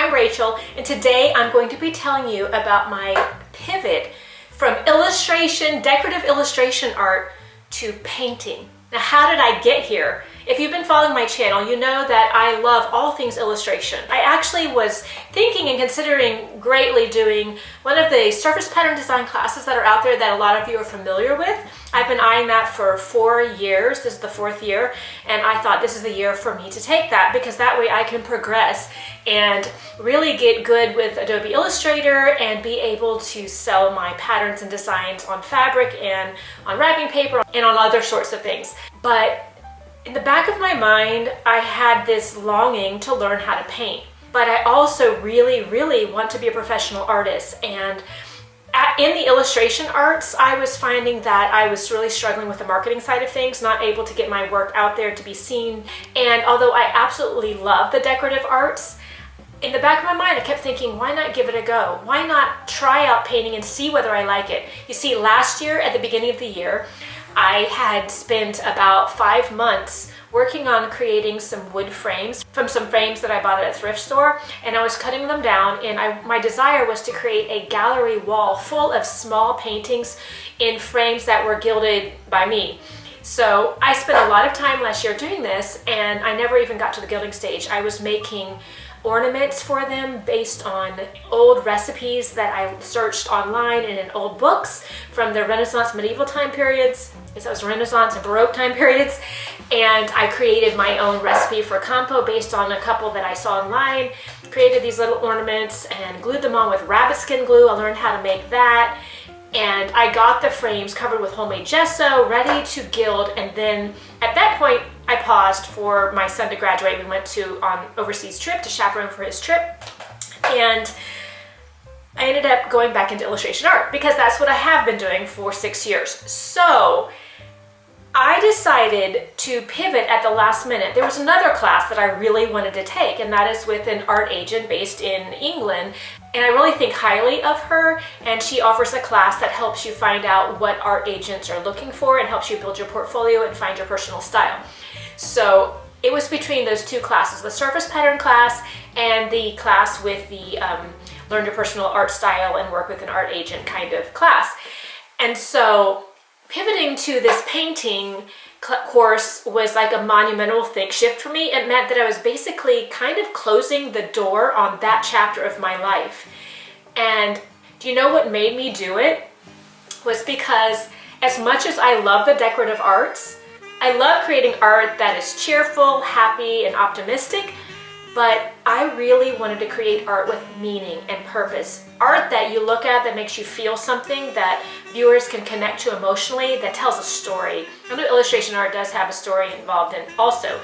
I'm Rachel, and today I'm going to be telling you about my pivot from illustration, decorative illustration art, to painting. Now, how did I get here? If you've been following my channel, you know that I love all things illustration. I actually was thinking and considering greatly doing one of the surface pattern design classes that are out there that a lot of you are familiar with. I've been eyeing that for 4 years. This is the 4th year, and I thought this is the year for me to take that because that way I can progress and really get good with Adobe Illustrator and be able to sell my patterns and designs on fabric and on wrapping paper and on other sorts of things. But in the back of my mind, I had this longing to learn how to paint, but I also really want to be a professional artist. And in the illustration arts, I was finding that I was really struggling with the marketing side of things, not able to get my work out there to be seen. And although I absolutely love the decorative arts, in the back of my mind, I kept thinking, why not give it a go? Why not try out painting and see whether I like it? You see, last year, at the beginning of the year, I had spent about 5 months working on creating some wood frames from some frames that I bought at a thrift store, and I was cutting them down, and my desire was to create a gallery wall full of small paintings in frames that were gilded by me. So I spent a lot of time last year doing this, and I never even got to the gilding stage. I was making ornaments for them based on old recipes that I searched online and in old books from the Renaissance medieval time periods. So it was Renaissance and Baroque time periods. And I created my own recipe for compo based on a couple that I saw online, created these little ornaments and glued them on with rabbit skin glue. I learned how to make that. And I got the frames covered with homemade gesso, ready to gild. And then at that point, I paused for my son to graduate. We went on overseas trip to chaperone for his trip. And I ended up going back into illustration art because that's what I have been doing for 6 years. So I decided to pivot at the last minute. There was another class that I really wanted to take, and that is with an art agent based in England. And I really think highly of her, and she offers a class that helps you find out what art agents are looking for and helps you build your portfolio and find your personal style. So it was between those two classes, the surface pattern class and the class with the learn your personal art style and work with an art agent kind of class. And so pivoting to this painting course was like a monumental shift for me. It meant that I was basically kind of closing the door on that chapter of my life. And do you know what made me do it? Was because as much as I love the decorative arts, I love creating art that is cheerful, happy, and optimistic, but I really wanted to create art with meaning and purpose. Art that you look at that makes you feel something, that viewers can connect to emotionally, that tells a story. I know illustration art does have a story involved in also,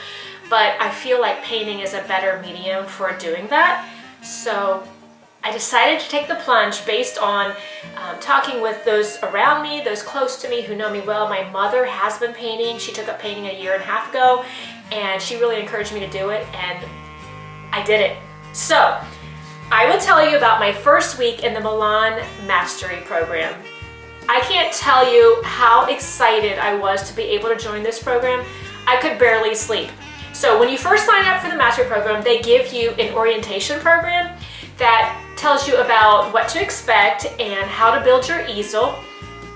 but I feel like painting is a better medium for doing that. So I decided to take the plunge based on talking with those around me, those close to me who know me well. My mother has been painting. She took up painting a year and a half ago, and she really encouraged me to do it, and I did it. So I will tell you about my first week in the Milan Mastery Program. I can't tell you how excited I was to be able to join this program. I could barely sleep. So when you first sign up for the Mastery Program, they give you an orientation program that tells you about what to expect and how to build your easel.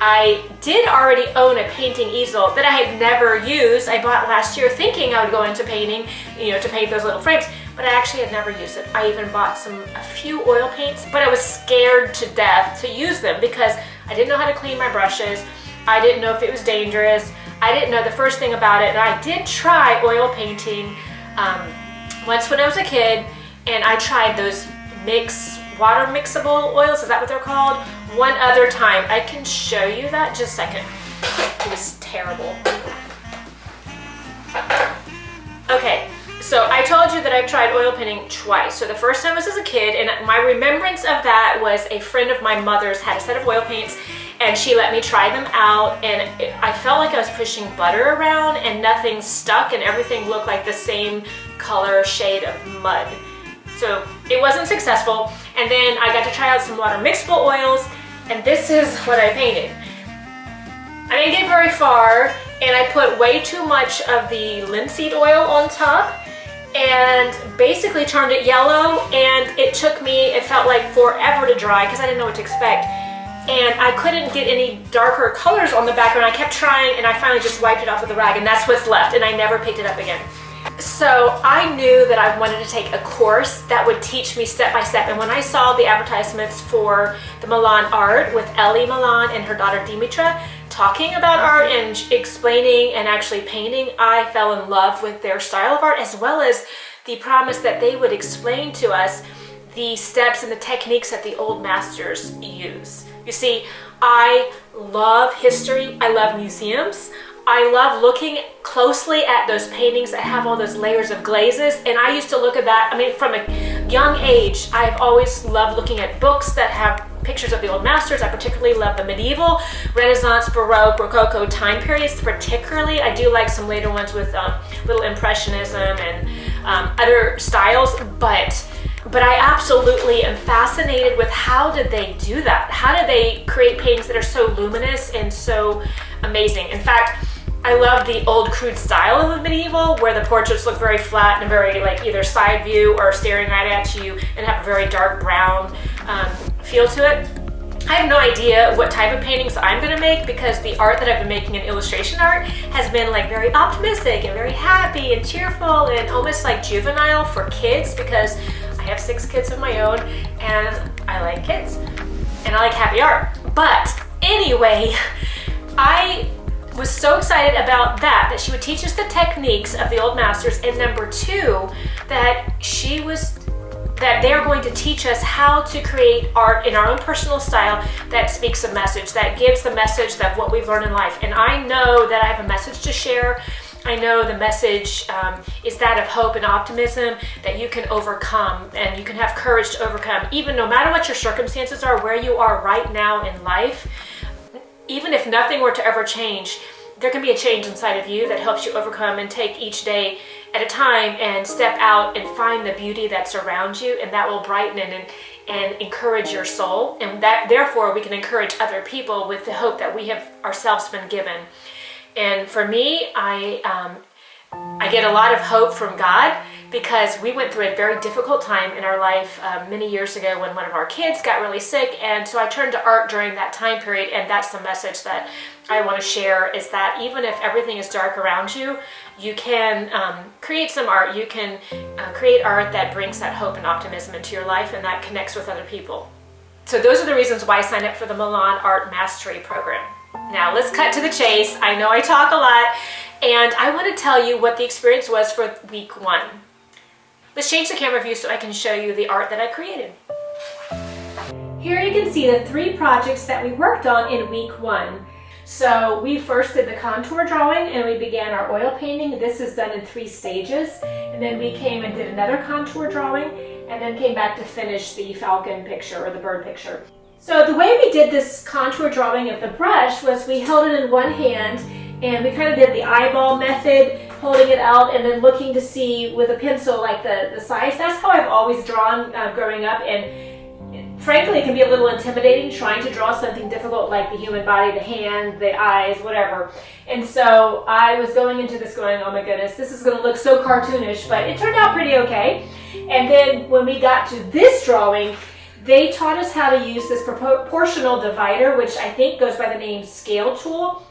I did already own a painting easel that I had never used. I bought last year thinking I would go into painting, to paint those little frames, but I actually had never used it. I even bought a few oil paints, but I was scared to death to use them because I didn't know how to clean my brushes. I didn't know if it was dangerous. I didn't know the first thing about it. And I did try oil painting once when I was a kid, and I tried those water mixable oils, is that what they're called? One other time. I can show you that, just a second. It was terrible. Okay, so I told you that I've tried oil painting twice. So the first time was as a kid, and my remembrance of that was a friend of my mother's had a set of oil paints, and she let me try them out, and I felt like I was pushing butter around and nothing stuck and everything looked like the same color shade of mud. So it wasn't successful. And then I got to try out some water mixable oils, and this is what I painted. I didn't get very far, and I put way too much of the linseed oil on top, and basically turned it yellow, and it took me, it felt like forever to dry because I didn't know what to expect. And I couldn't get any darker colors on the background. I kept trying, and I finally just wiped it off with a rag, and that's what's left, and I never picked it up again. So I knew that I wanted to take a course that would teach me step by step. And when I saw the advertisements for the Milan Art with Ellie Milan and her daughter Dimitra talking about art and explaining and actually painting, I fell in love with their style of art, as well as the promise that they would explain to us the steps and the techniques that the old masters use. You see, I love history, I love museums, I love looking closely at those paintings that have all those layers of glazes, and I used to look at that, I mean, from a young age, I've always loved looking at books that have pictures of the old masters. I particularly love the medieval, Renaissance, Baroque, Rococo time periods particularly. I do like some later ones with little Impressionism and other styles, but I absolutely am fascinated with how did they do that? How did they create paintings that are so luminous and so amazing? In fact, I love the old crude style of the medieval, where the portraits look very flat and very like either side view or staring right at you and have a very dark brown feel to it. I have no idea what type of paintings I'm gonna make, because the art that I've been making in illustration art has been like very optimistic and very happy and cheerful and almost like juvenile for kids, because I have 6 kids of my own and I like kids and I like happy art. But anyway, I was so excited about that she would teach us the techniques of the old masters, and number 2, that they're going to teach us how to create art in our own personal style that speaks a message, that gives the message of what we've learned in life. And I know that I have a message to share. I know the message is that of hope and optimism, that you can overcome and you can have courage to overcome, even no matter what your circumstances are, where you are right now in life. Even if nothing were to ever change, there can be a change inside of you that helps you overcome and take each day at a time and step out and find the beauty that's around you, and that will brighten and encourage your soul, and that therefore we can encourage other people with the hope that we have ourselves been given. And for me, I get a lot of hope from God, because we went through a very difficult time in our life many years ago when one of our kids got really sick, and so I turned to art during that time period, and that's the message that I want to share, is that even if everything is dark around you, you can create some art. You can create art that brings that hope and optimism into your life and that connects with other people. So those are the reasons why I signed up for the Milan Art Mastery Program. Now let's cut to the chase. I know I talk a lot, and I want to tell you what the experience was for week 1. Let's change the camera view so I can show you the art that I created. Here you can see the 3 projects that we worked on in week 1. So we first did the contour drawing and we began our oil painting. This is done in 3 stages. And then we came and did another contour drawing and then came back to finish the falcon picture or the bird picture. So the way we did this contour drawing of the brush was we held it in one hand and we kind of did the eyeball method, holding it out and then looking to see with a pencil like the size. That's how I've always drawn growing up, and frankly, it can be a little intimidating trying to draw something difficult like the human body, the hand, the eyes, whatever. And so I was going into this going, oh my goodness, this is going to look so cartoonish, but it turned out pretty okay. And then when we got to this drawing, they taught us how to use this proportional divider, which I think goes by the name scale tool.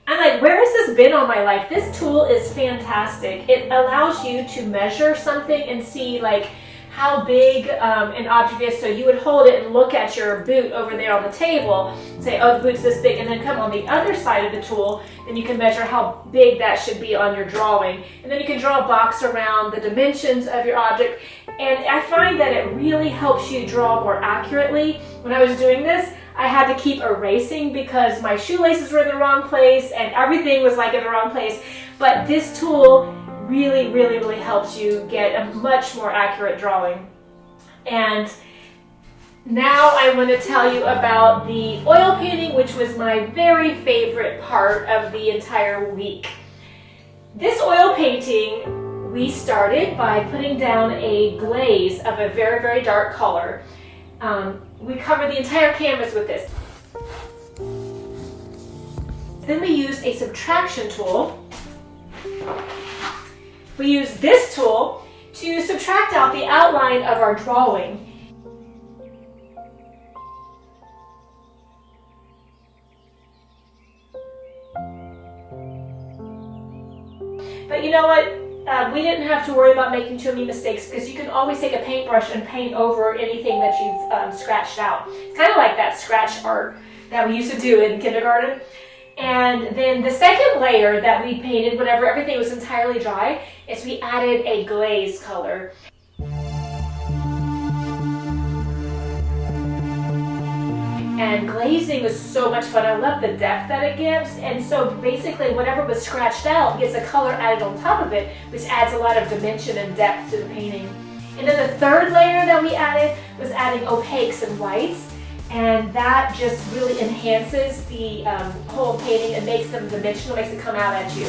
I'm like, where has this been all my life? This tool is fantastic. It allows you to measure something and see like how big an object is. So you would hold it and look at your boot over there on the table, say, oh, the boot's this big, and then come on the other side of the tool, and you can measure how big that should be on your drawing. And then you can draw a box around the dimensions of your object. And I find that it really helps you draw more accurately. When I was doing this, I had to keep erasing because my shoelaces were in the wrong place and everything was like in the wrong place. But this tool really helps you get a much more accurate drawing. And now I want to tell you about the oil painting, which was my very favorite part of the entire week. This oil painting, we started by putting down a glaze of a very dark color. We covered the entire canvas with this. Then we used a subtraction tool. We used this tool to subtract out the outline of our drawing. But you know what? We didn't have to worry about making too many mistakes because you can always take a paintbrush and paint over anything that you've scratched out. It's kind of like that scratch art that we used to do in kindergarten. And then the second layer that we painted, whenever everything was entirely dry, is we added a glaze color. And glazing is so much fun. I love the depth that it gives. And so basically whatever was scratched out gets a color added on top of it, which adds a lot of dimension and depth to the painting. And then the third layer that we added was adding opaques and whites. And that just really enhances the whole painting and makes them dimensional, makes it come out at you.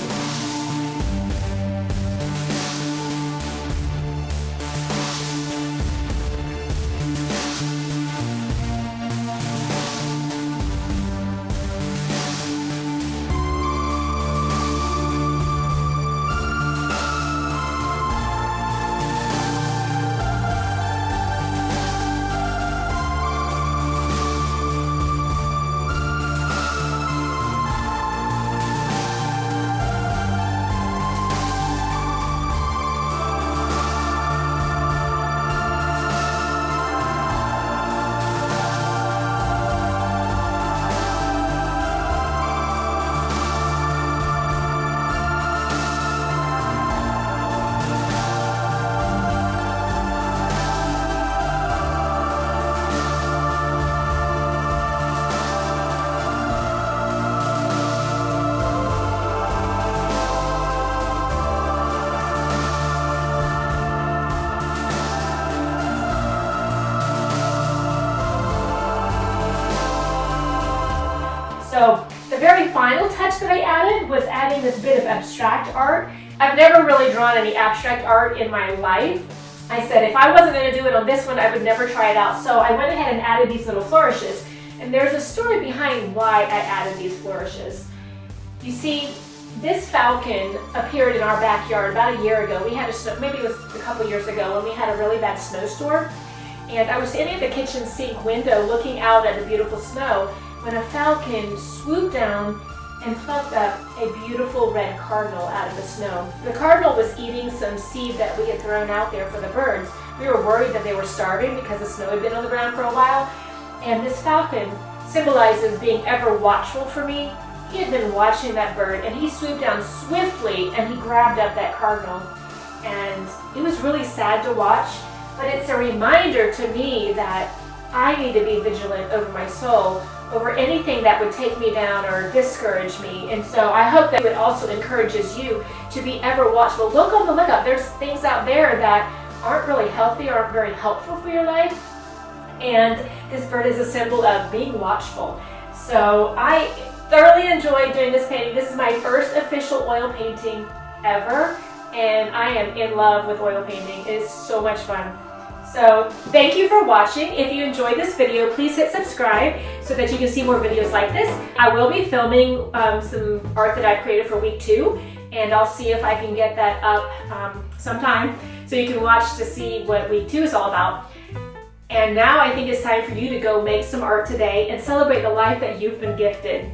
So the very final touch that I added was adding this bit of abstract art. I've never really drawn any abstract art in my life. I said if I wasn't going to do it on this one, I would never try it out. So I went ahead and added these little flourishes. And there's a story behind why I added these flourishes. You see, this falcon appeared in our backyard about a year ago. We had maybe it was a couple years ago when we had a really bad snowstorm. And I was standing at the kitchen sink window looking out at the beautiful snow when a falcon swooped down and plucked up a beautiful red cardinal out of the snow. The cardinal was eating some seed that we had thrown out there for the birds. We were worried that they were starving because the snow had been on the ground for a while. And this falcon symbolizes being ever watchful for me. He had been watching that bird and he swooped down swiftly and he grabbed up that cardinal. And it was really sad to watch, but it's a reminder to me that I need to be vigilant over my soul, over anything that would take me down or discourage me. And so I hope that it also encourages you to be ever watchful. Look on the lookout. There's things out there that aren't really healthy, aren't very helpful for your life. And this bird is a symbol of being watchful. So I thoroughly enjoyed doing this painting. This is my first official oil painting ever, and I am in love with oil painting. It is so much fun. So thank you for watching. If you enjoyed this video, please hit subscribe so that you can see more videos like this. I will be filming some art that I've created for week 2, and I'll see if I can get that up sometime so you can watch to see what week 2 is all about. And now I think it's time for you to go make some art today and celebrate the life that you've been gifted.